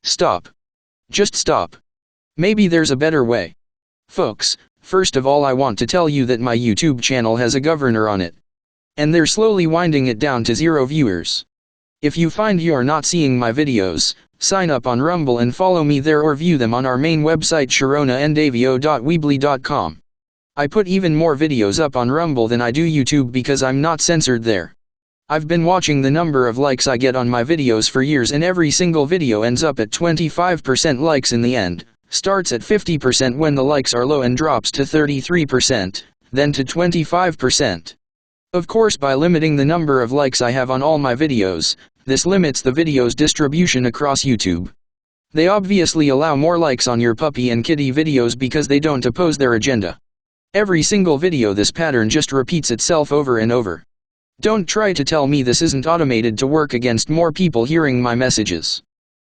Stop. Just stop. Maybe there's a better way. Folks, first of all I want to tell you that my YouTube channel has a governor on it. And they're slowly winding it down to 0 viewers. If you find you're not seeing my videos, sign up on Rumble and follow me there or view them on our main website sharonandavio.weebly.com. I put even more videos up on Rumble than I do YouTube because I'm not censored there. I've been watching the number of likes I get on my videos for years, and every single video ends up at 25% likes in the end, starts at 50% when the likes are low and drops to 33%, then to 25%. Of course, by limiting the number of likes I have on all my videos, this limits the video's distribution across YouTube. They obviously allow more likes on your puppy and kitty videos because they don't oppose their agenda. Every single video this pattern just repeats itself over and over. Don't try to tell me this isn't automated to work against more people hearing my messages.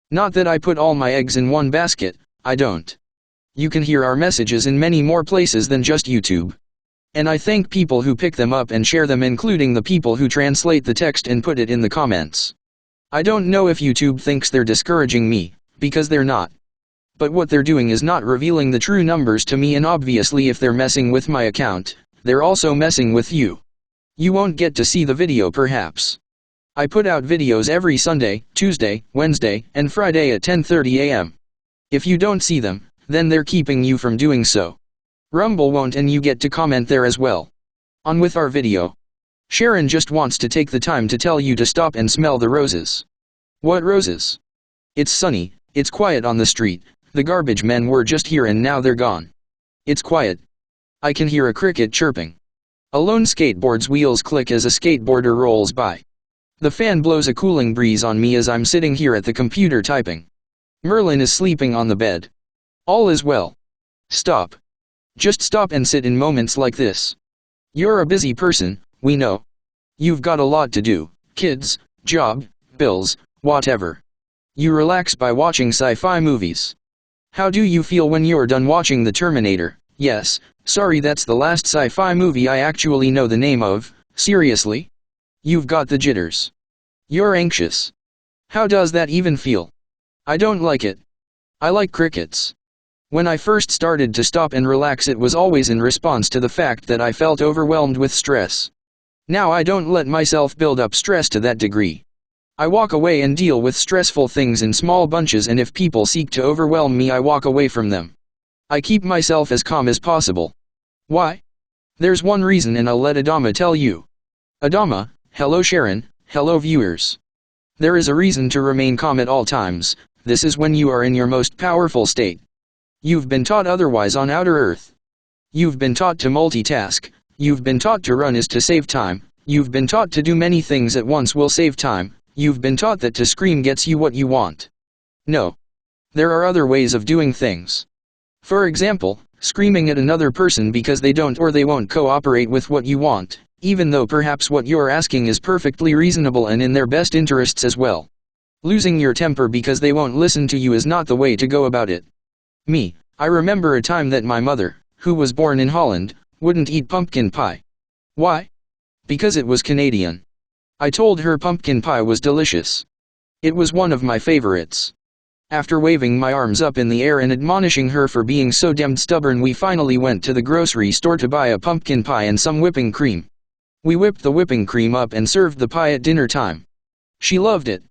Not that I put all my eggs in one basket, I don't. You can hear our messages in many more places than just YouTube. And I thank people who pick them up and share them, including the people who translate the text and put it in the comments. I don't know if YouTube thinks they're discouraging me, because they're not. But what they're doing is not revealing the true numbers to me, and obviously if they're messing with my account, they're also messing with you. You won't get to see the video perhaps. I put out videos every Sunday, Tuesday, Wednesday, and Friday at 10:30 a.m. If you don't see them, then they're keeping you from doing so. Rumble won't, and you get to comment there as well. On with our video. Sharon just wants to take the time to tell you to stop and smell the roses. What roses? It's sunny, it's quiet on the street, the garbage men were just here and now they're gone. It's quiet. I can hear a cricket chirping. A lone skateboard's wheels click as a skateboarder rolls by. The fan blows a cooling breeze on me as I'm sitting here at the computer typing. Merlin is sleeping on the bed. All is well. Stop. Just stop and sit in moments like this. You're a busy person, we know. You've got a lot to do, kids, job, bills, whatever. You relax by watching sci-fi movies. How do you feel when you're done watching The Terminator? Yes, sorry, that's the last sci-fi movie I actually know the name of. Seriously? You've got the jitters. You're anxious. How does that even feel? I don't like it. I like crickets. When I first started to stop and relax, it was always in response to the fact that I felt overwhelmed with stress. Now I don't let myself build up stress to that degree. I walk away and deal with stressful things in small bunches, and if people seek to overwhelm me, I walk away from them. I keep myself as calm as possible. Why? There's one reason, and I'll let Adama tell you. Adama, hello Sharon, hello viewers. There is a reason to remain calm at all times. This is when you are in your most powerful state. You've been taught otherwise on Outer Earth. You've been taught to multitask. You've been taught to run is to save time. You've been taught to do many things at once will save time. You've been taught that to scream gets you what you want. No. There are other ways of doing things. For example, screaming at another person because they don't or they won't cooperate with what you want, even though perhaps what you're asking is perfectly reasonable and in their best interests as well. Losing your temper because they won't listen to you is not the way to go about it. I remember a time that my mother, who was born in Holland, wouldn't eat pumpkin pie. Why? Because it was Canadian. I told her pumpkin pie was delicious. It was one of my favorites. After waving my arms up in the air and admonishing her for being so damned stubborn, we finally went to the grocery store to buy a pumpkin pie and some whipping cream. We whipped the whipping cream up and served the pie at dinner time. She loved it.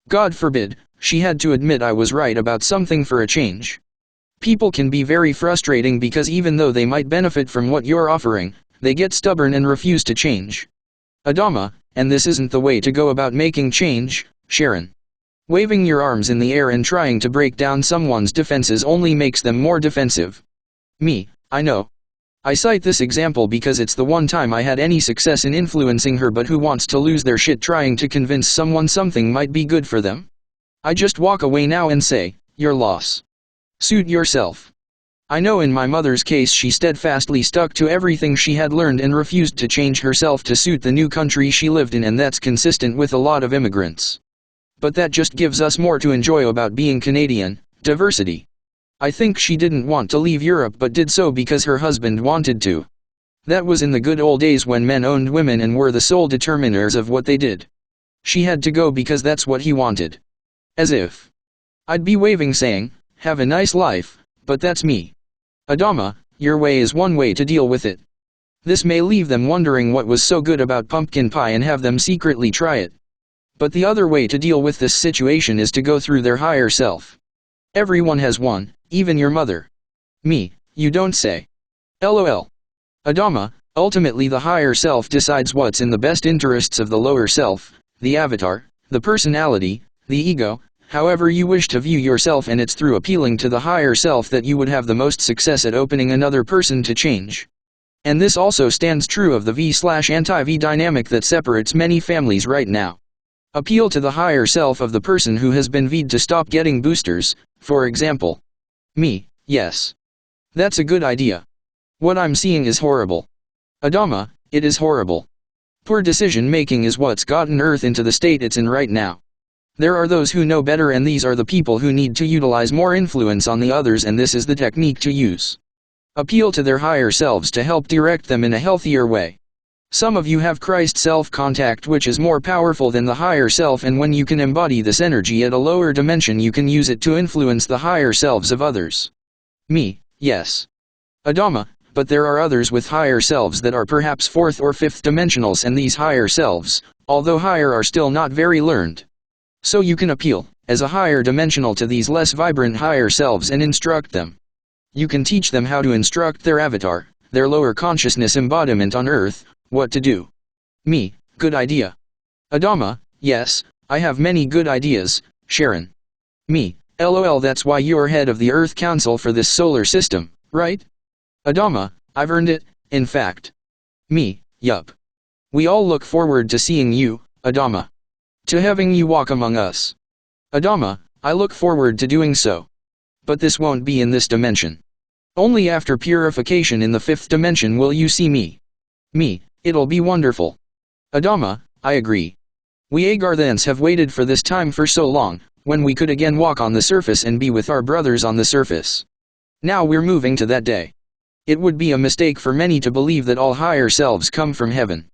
God forbid, she had to admit I was right about something for a change. People can be very frustrating because even though they might benefit from what you're offering, they get stubborn and refuse to change. Adama, and this isn't the way to go about making change, Sharon. Waving your arms in the air and trying to break down someone's defenses only makes them more defensive. I know. I cite this example because it's the one time I had any success in influencing her, but who wants to lose their shit trying to convince someone something might be good for them? I just walk away now and say, your loss. Suit yourself. I know in my mother's case she steadfastly stuck to everything she had learned and refused to change herself to suit the new country she lived in, and that's consistent with a lot of immigrants. But that just gives us more to enjoy about being Canadian, diversity. I think she didn't want to leave Europe but did so because her husband wanted to. That was in the good old days when men owned women and were the sole determiners of what they did. She had to go because that's what he wanted. As if. I'd be waving saying, have a nice life, but that's me. Adama, your way is one way to deal with it. This may leave them wondering what was so good about pumpkin pie and have them secretly try it. But the other way to deal with this situation is to go through their higher self. Everyone has one, even your mother. Me, you don't say. LOL. Adama, ultimately the higher self decides what's in the best interests of the lower self, the avatar, the personality, the ego, however you wish to view yourself, and it's through appealing to the higher self that you would have the most success at opening another person to change. And this also stands true of the V/anti-V dynamic that separates many families right now. Appeal to the higher self of the person who has been V'd to stop getting boosters, for example. Me, yes. That's a good idea. What I'm seeing is horrible. Adama, it is horrible. Poor decision making is what's gotten Earth into the state it's in right now. There are those who know better, and these are the people who need to utilize more influence on the others, and this is the technique to use. Appeal to their higher selves to help direct them in a healthier way. Some of you have Christ self-contact, which is more powerful than the higher self, and when you can embody this energy at a lower dimension, you can use it to influence the higher selves of others. Me, yes. Adama, but there are others with higher selves that are perhaps fourth or fifth dimensionals, and these higher selves, although higher, are still not very learned. So you can appeal, as a higher dimensional, to these less vibrant higher selves and instruct them. You can teach them how to instruct their avatar, their lower consciousness embodiment on Earth, what to do. Me, good idea. Adama, yes, I have many good ideas, Sharon. Me, LOL, that's why you're head of the Earth Council for this solar system, right? Adama, I've earned it, in fact. Me, yup. We all look forward to seeing you, Adama. To having you walk among us. Adama, I look forward to doing so. But this won't be in this dimension. Only after purification in the fifth dimension will you see me. Me, it'll be wonderful. Adama, I agree. We Agarthans have waited for this time for so long, when we could again walk on the surface and be with our brothers on the surface. Now we're moving to that day. It would be a mistake for many to believe that all higher selves come from heaven.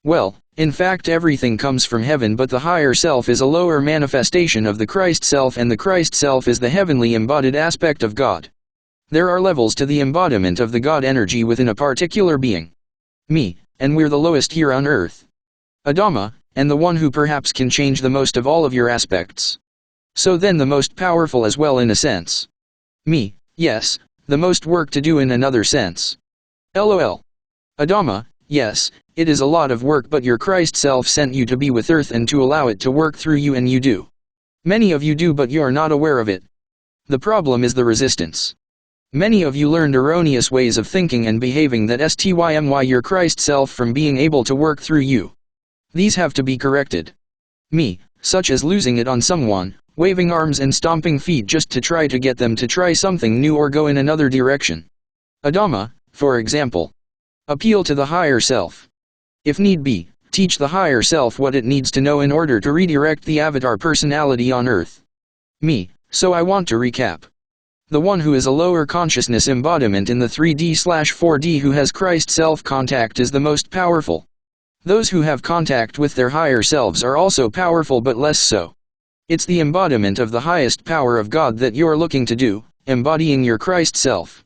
Well, in fact everything comes from heaven, but the higher self is a lower manifestation of the Christ self, and the Christ self is the heavenly embodied aspect of God. There are levels to the embodiment of the God energy within a particular being. Me, and we're the lowest here on Earth. Adama, and the one who perhaps can change the most of all of your aspects. So then the most powerful as well, in a sense. Me, yes, the most work to do in another sense. LOL. Adama, yes, it is a lot of work, but your Christ self sent you to be with Earth and to allow it to work through you, and you do. Many of you do, but you're not aware of it. The problem is the resistance. Many of you learned erroneous ways of thinking and behaving that stymy your Christ self from being able to work through you. These have to be corrected. Me, such as losing it on someone, waving arms and stomping feet just to try to get them to try something new or go in another direction. Adama, for example. Appeal to the higher self. If need be, teach the higher self what it needs to know in order to redirect the avatar personality on Earth. Me, so I want to recap. The one who is a lower consciousness embodiment in the 3D/4D who has Christ self-contact is the most powerful. Those who have contact with their higher selves are also powerful, but less so. It's the embodiment of the highest power of God that you're looking to do, embodying your Christ self.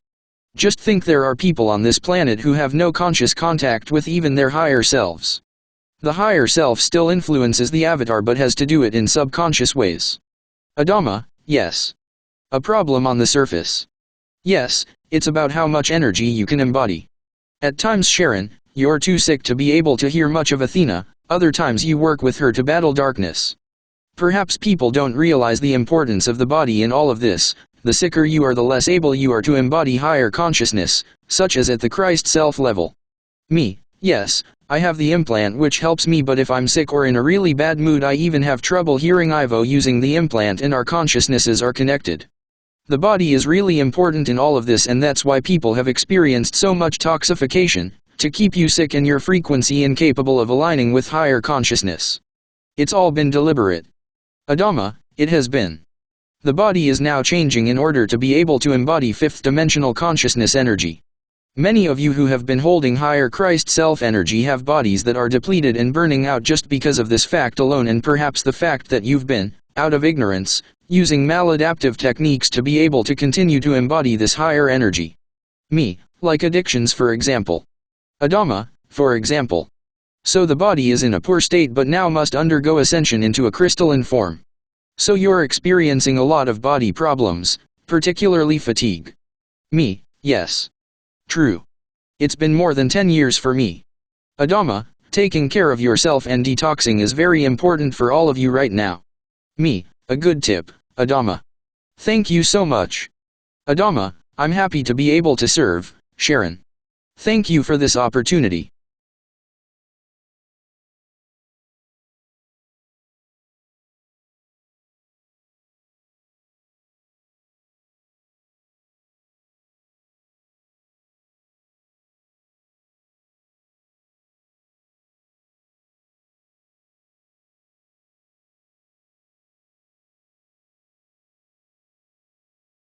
Just think, there are people on this planet who have no conscious contact with even their higher selves. The higher self still influences the avatar, but has to do it in subconscious ways. Adama, yes. A problem on the surface. Yes, it's about how much energy you can embody. At times, Sharon, you're too sick to be able to hear much of Athena, other times you work with her to battle darkness. Perhaps people don't realize the importance of the body in all of this. The sicker you are, the less able you are to embody higher consciousness, such as at the Christ self level. Me, yes, I have the implant which helps me, but if I'm sick or in a really bad mood, I even have trouble hearing Ivo using the implant, and our consciousnesses are connected. The body is really important in all of this, and that's why people have experienced so much toxification, to keep you sick and your frequency incapable of aligning with higher consciousness. It's all been deliberate. Adama, it has been. The body is now changing in order to be able to embody fifth dimensional consciousness energy. Many of you who have been holding higher Christ self energy have bodies that are depleted and burning out just because of this fact alone, and perhaps the fact that you've been, out of ignorance, using maladaptive techniques to be able to continue to embody this higher energy. Me, like addictions for example. Adama, for example. So the body is in a poor state but now must undergo ascension into a crystalline form. So you're experiencing a lot of body problems, particularly fatigue. Me, yes. True. It's been more than 10 years for me. Adama, taking care of yourself and detoxing is very important for all of you right now. Me, a good tip, Adama. Thank you so much. Adama, I'm happy to be able to serve, Sharon. Thank you for this opportunity.